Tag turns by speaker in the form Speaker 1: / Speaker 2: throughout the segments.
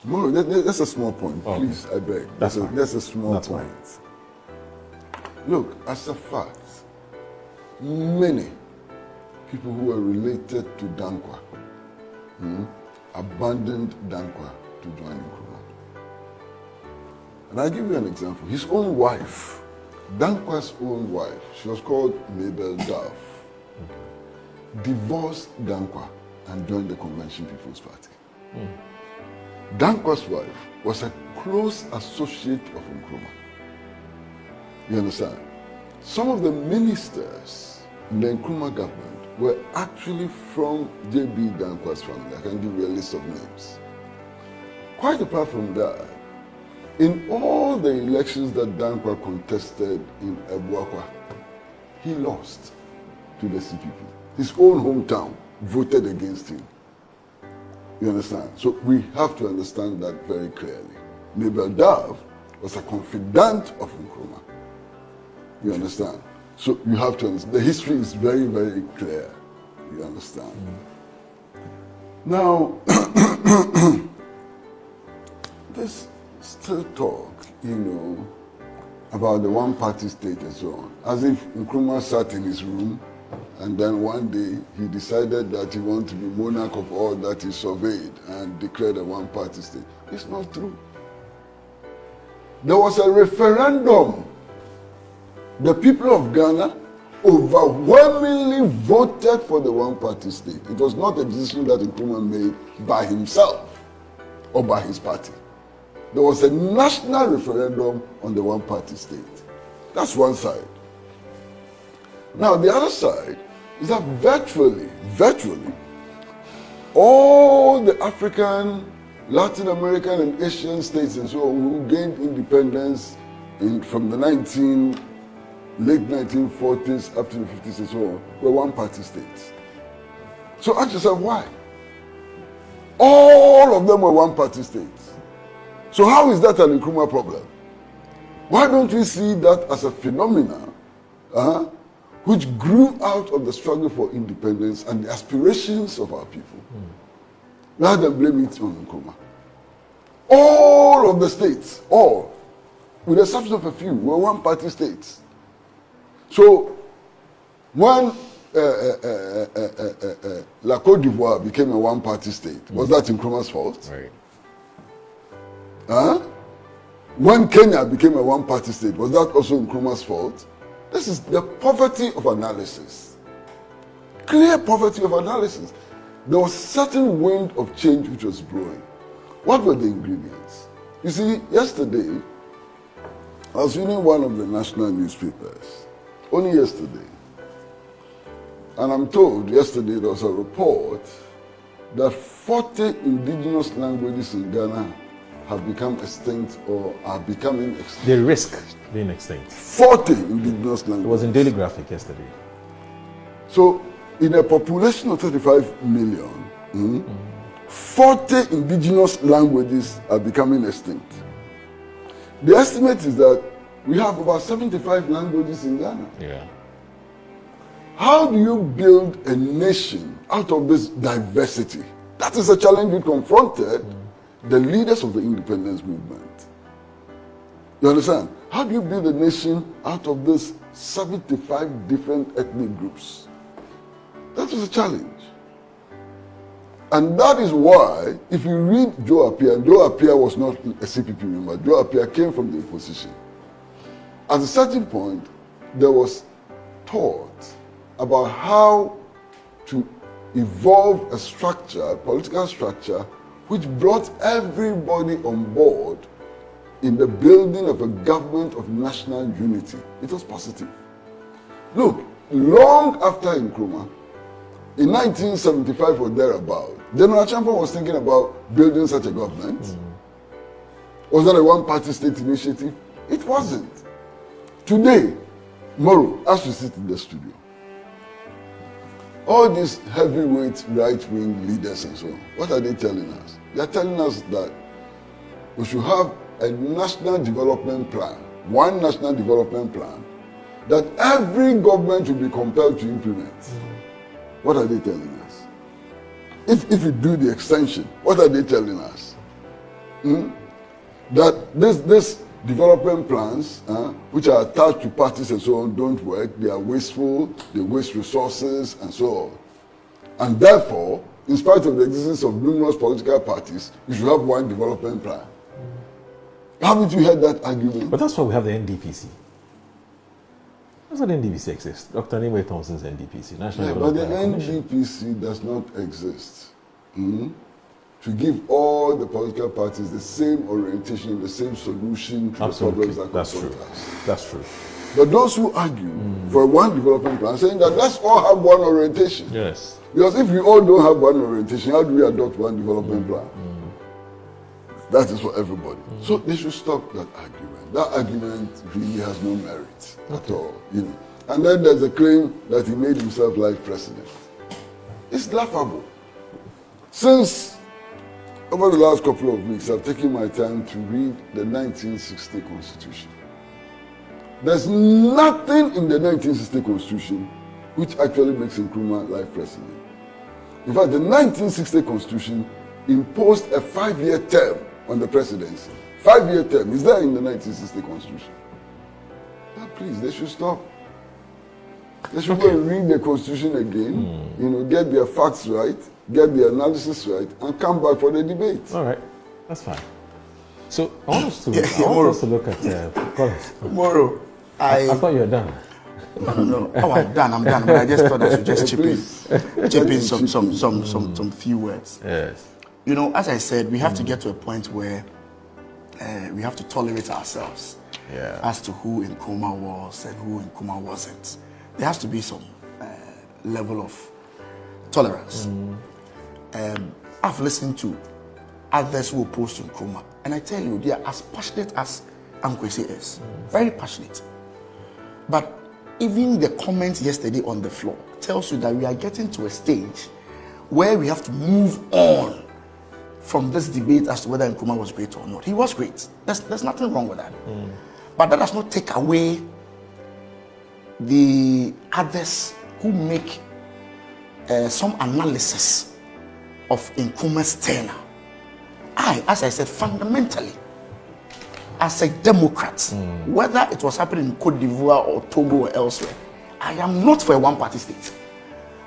Speaker 1: No, that's a small point. Okay. Please, I beg. That's a small point. Look, as a fact, many people who are related to Danquah abandoned Danquah to join Nkrumah. And I'll give you an example. His own wife, Danquah's own wife, she was called Mabel Dove, divorced Danquah and joined the Convention People's Party. Danquah's wife was a close associate of Nkrumah. You understand? Some of the ministers in the Nkrumah government were actually from J.B. Danquah's family. I can give you a list of names. Quite apart from that, in all the elections that Danquah contested in Ebuakwa, he lost to the CPP. His own hometown voted against him. You understand? So we have to understand that very clearly. Mabel Dove was a confidant of Nkrumah. You understand? So you have to understand. The history is very, very clear. You understand? Now, there's still talk, about the one-party state and so on. As if Nkrumah sat in his room and then one day he decided that he wanted to be monarch of all that he surveyed and declared a one-party state. It's not true. There was a referendum. The people of Ghana overwhelmingly voted for the one-party state. It was not a decision that Nkrumah made by himself or by his party. There was a national referendum on the one-party state. That's one side. Now, the other side is that virtually, all the African, Latin American, and Asian states and so on who gained independence from the late 1940s up to the 50s and so on were one-party states. So ask yourself, why? All of them were one-party states. So how is that an Nkrumah problem? Why don't we see that as a phenomenon which grew out of the struggle for independence and the aspirations of our people, rather than blame it on Nkrumah? All of the states, all, with the exception of a few, were one-party states. So when La Côte d'Ivoire became a one-party state, was that Nkrumah's fault?
Speaker 2: Right.
Speaker 1: When Kenya became a one-party state, was that also Nkrumah's fault? This is the poverty of analysis. Clear poverty of analysis. There was certain wind of change which was blowing. What were the ingredients? You see, yesterday, I was reading one of the national newspapers, only yesterday, and I'm told yesterday there was a report that 40 indigenous languages in Ghana have become extinct or are becoming extinct.
Speaker 2: They risk being extinct.
Speaker 1: 40 indigenous languages.
Speaker 2: It was in Daily Graphic yesterday.
Speaker 1: So, in a population of 35 million, 40 indigenous languages are becoming extinct. The estimate is that we have about 75 languages in Ghana.
Speaker 2: Yeah.
Speaker 1: How do you build a nation out of this diversity? That is a challenge we confronted the leaders of the independence movement. You understand? How do you build a nation out of this 75 different ethnic groups? That was a challenge. And that is why, if you read Joe Appiah, and Joe Appiah was not a CPP member, Joe Appiah came from the opposition. At a certain point, there was thought about how to evolve a structure, a political structure, which brought everybody on board in the building of a government of national unity. It was positive. Look, long after Nkrumah, in 1975 or thereabout, General Champagne was thinking about building such a government. Was that a one-party state initiative? It wasn't. Today, tomorrow, as we sit in the studio, all these heavyweight right-wing leaders and so on, what are they telling us? They are telling us that we should have a national development plan, one national development plan, that every government will be compelled to implement. What are they telling us? If you do the extension, what are they telling us? that this development plans, which are attached to parties and so on, don't work. They are wasteful, they waste resources and so on. And therefore, in spite of the existence of numerous political parties, you should have one development plan. Haven't you heard that argument?
Speaker 2: But that's why we have the NDPC. That's why the NDPC exists. Dr. Nimwe Thompson's NDPC, National
Speaker 1: But the
Speaker 2: Development Commission.
Speaker 1: NDPC does not exist to give all the political parties the same orientation, the same solution to
Speaker 2: Absolutely.
Speaker 1: the problems that
Speaker 2: That's
Speaker 1: confront
Speaker 2: true.
Speaker 1: us.
Speaker 2: That's true.
Speaker 1: But those who argue for one development plan, saying that let's all have one orientation.
Speaker 2: Yes.
Speaker 1: Because if we all don't have one orientation, how do we adopt one development plan? That is for everybody. So they should stop that argument. That argument really has no merit at all. And then there's a claim that he made himself life president. It's laughable. Since over the last couple of weeks, I've taken my time to read the 1960 Constitution. There's nothing in the 1960 Constitution which actually makes Nkrumah life president. In fact, the 1960 Constitution imposed a 5-year term on the presidency. 5-year term is there in the 1960 Constitution. Now, please, they should stop. They should go and read the Constitution again, get their facts right, get the analysis right, and come back for the debate.
Speaker 2: All right. That's fine. So I want us to, look at Collins.
Speaker 3: Tomorrow,
Speaker 2: I thought you were done.
Speaker 3: No. Oh, I'm done. But I just thought I should just chip in some few words.
Speaker 2: Yes.
Speaker 3: As I said, we have to get to a point where we have to tolerate ourselves as to who Nkrumah was and who Nkrumah wasn't. There has to be some level of tolerance. I've listened to others who oppose to Nkrumah, and I tell you, they are as passionate as Kwesi is. Very passionate. But even the comments yesterday on the floor tells you that we are getting to a stage where we have to move on from this debate as to whether Nkrumah was great or not. He was great. There's nothing wrong with that. But that does not take away the others who make some analysis of Nkrumah's tenure. As I said, fundamentally, as a Democrat, whether it was happening in Cote d'Ivoire or Togo or elsewhere, I am not for a one-party state,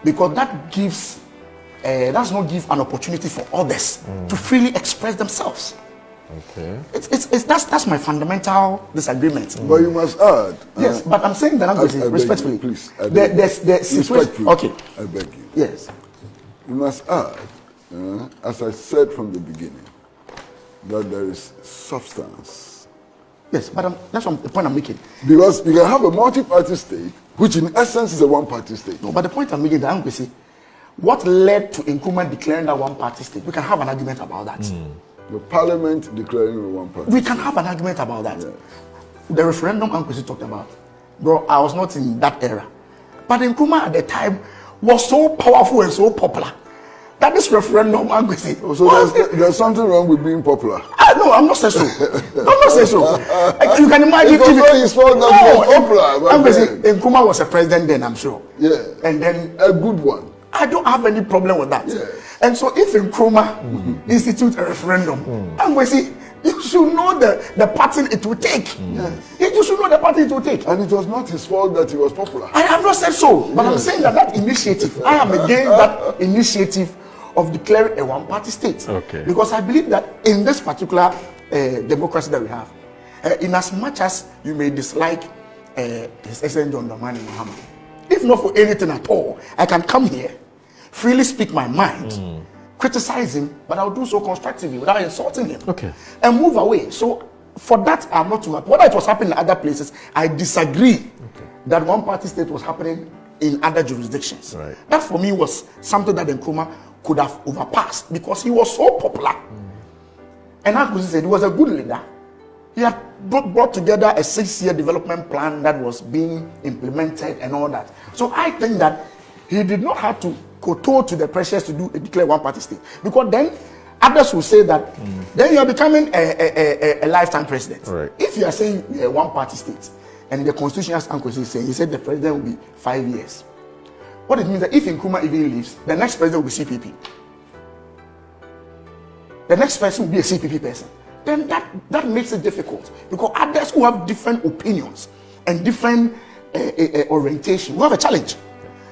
Speaker 3: because that does not give an opportunity for others to freely express themselves.
Speaker 2: Okay.
Speaker 3: That's my fundamental disagreement.
Speaker 1: But you must add.
Speaker 3: Yes, but I'm saying that respectfully.
Speaker 1: You, please, the
Speaker 3: situation. Okay.
Speaker 1: I beg you.
Speaker 3: Yes.
Speaker 1: You must add, as I said from the beginning, that there is substance.
Speaker 3: Yes, but that's the point I'm making.
Speaker 1: Because you can have a multi-party state, which in essence is a one-party state.
Speaker 3: No, but the point I'm making, that I'm going to say, what led to Nkrumah declaring that one-party state? We can have an argument about that.
Speaker 1: The parliament declaring a one-party
Speaker 3: We can have an argument about that. Yes. The referendum Kwesi talked about, bro, I was not in that era. But Nkrumah at the time was so powerful and so popular that this referendum Kwesi.
Speaker 1: So there's something wrong with being popular.
Speaker 3: No, I'm not saying so. I'm not saying so. You can imagine.
Speaker 1: It was not his fault that he was popular.
Speaker 3: Nkrumah was a president then, I'm sure.
Speaker 1: Yeah.
Speaker 3: And then
Speaker 1: a good one.
Speaker 3: I don't have any problem with that.
Speaker 1: Yeah.
Speaker 3: And so if Nkrumah institute a referendum, Kwesi, you should know the pattern it will take. Yes. You should know the pattern it will take.
Speaker 1: And it was not his fault that he was popular.
Speaker 3: I have not said so, but I'm saying that initiative, I am against that initiative of declaring a one-party state.
Speaker 2: Okay.
Speaker 3: Because I believe that in this particular democracy that we have, in as much as you may dislike His Excellency John Dramani Mahama, if not for anything at all, I can come here, freely speak my mind, criticize him, but I'll do so constructively without insulting him.
Speaker 2: Okay.
Speaker 3: And move away. So for that, I'm not too happy. Whether it was happening in other places, I disagree that one-party state was happening in other jurisdictions.
Speaker 2: Right.
Speaker 3: That for me was something that Nkrumah could have overpassed because he was so popular. And Kwesi said he was a good leader. He had brought together a 6-year development plan that was being implemented and all that. So I think that he did not have to kowtow to the pressures to declare one-party state, because then others will say that then you are becoming a lifetime president.
Speaker 2: Right.
Speaker 3: If you are saying you're a one-party state, and in the constitution, as Kwesi is saying, he said the president will be 5 years. What it means that if Nkrumah even leaves, the next president will be CPP. The next person will be a CPP person. then that makes it difficult, because others who have different opinions and different orientation will have a challenge.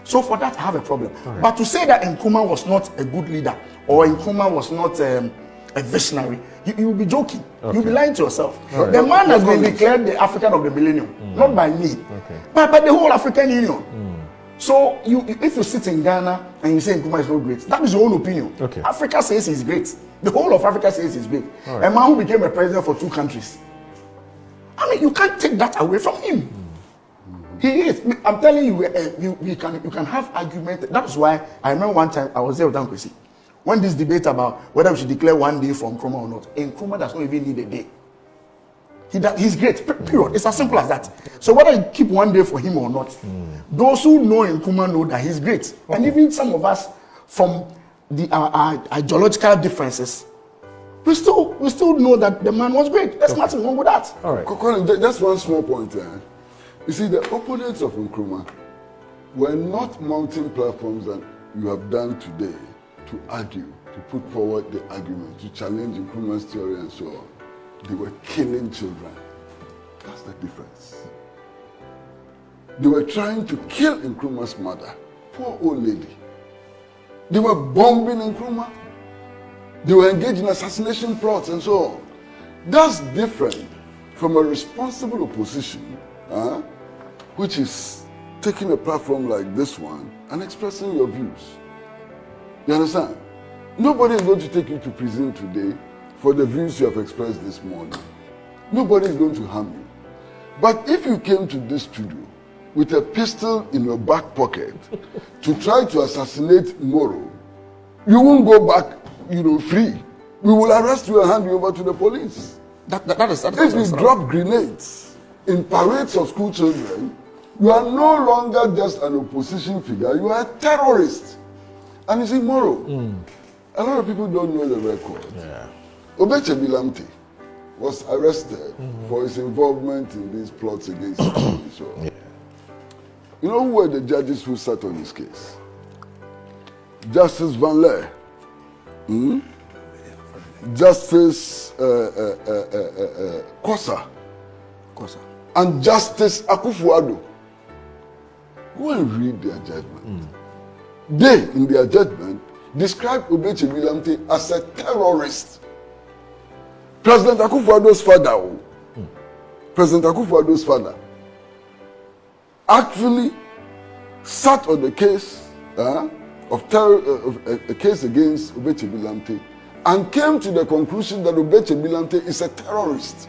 Speaker 3: So for that, I have a problem. Right. But to say that Nkrumah was not a good leader or Nkrumah was not a visionary, you will be joking. Okay. You'll be lying to yourself. Right. The man has been declared the African of the millennium, not by me, but the whole African Union. So if you sit in Ghana and you say Nkrumah is not great, that is your own opinion. Okay. Africa says he's great. The whole of Africa says he's great. Right. A man who became a president for 2 countries. I mean, you can't take that away from him. He is. I'm telling you, you can have argument. That's why I remember one time I was there with Kwesi when this debate about whether we should declare one day for Nkrumah or not. Nkrumah does not even need a day. He's great. Period. It's as simple as that. So whether you keep one day for him or not, those who know Nkrumah know that he's great. Okay. And even some of us from our ideological differences, we still know that the man was great. There's nothing wrong with that.
Speaker 1: All right. That's one small point there. You see, the opponents of Nkrumah were not mounting platforms that you have done today to argue, to put forward the argument, to challenge Nkrumah's theory and so on. They were killing children. That's the difference. They were trying to kill Nkrumah's mother, poor old lady. They were bombing Nkrumah. They were engaged in assassination plots and so on. That's different from a responsible opposition, which is taking a platform like this one and expressing your views. You understand? Nobody is going to take you to prison today for the views you have expressed this morning. Nobody is going to harm you. But if you came to this studio with a pistol in your back pocket to try to assassinate Moro, you won't go back, free. We will arrest you and hand you over to the police. If you drop grenades in parades of school children, you are no longer just an opposition figure, you are a terrorist. And you see, Moro, a lot of people don't know the record. Yeah. Obeche Bilamte was arrested for his involvement in these plots against him. So, you know who were the judges who sat on his case? Justice Van Leer, Justice Kosa, and Justice Akufo-Addo. Go and read their judgment. They, in their judgment, described Obeche Bilamte as a terrorist. President Akufo-Addo's father, President Akufo-Addo's father, actually sat on the case of a case against Obeche Bilamte and came to the conclusion that Obeche Bilamte is a terrorist.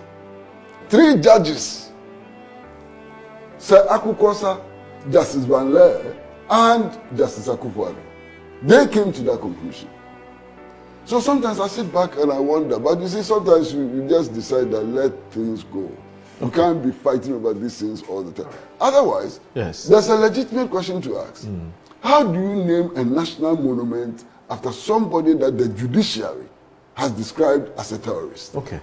Speaker 1: 3 judges, Sir Akukosa, Justice Van Leer, and Justice Akufo-Addo, they came to that conclusion. So sometimes I sit back and I wonder, but you see, sometimes you just decide that let things go. You can't be fighting over these things all the time. Otherwise, there's a legitimate question to ask. How do you name a national monument after somebody that the judiciary has described as a terrorist?
Speaker 2: Okay.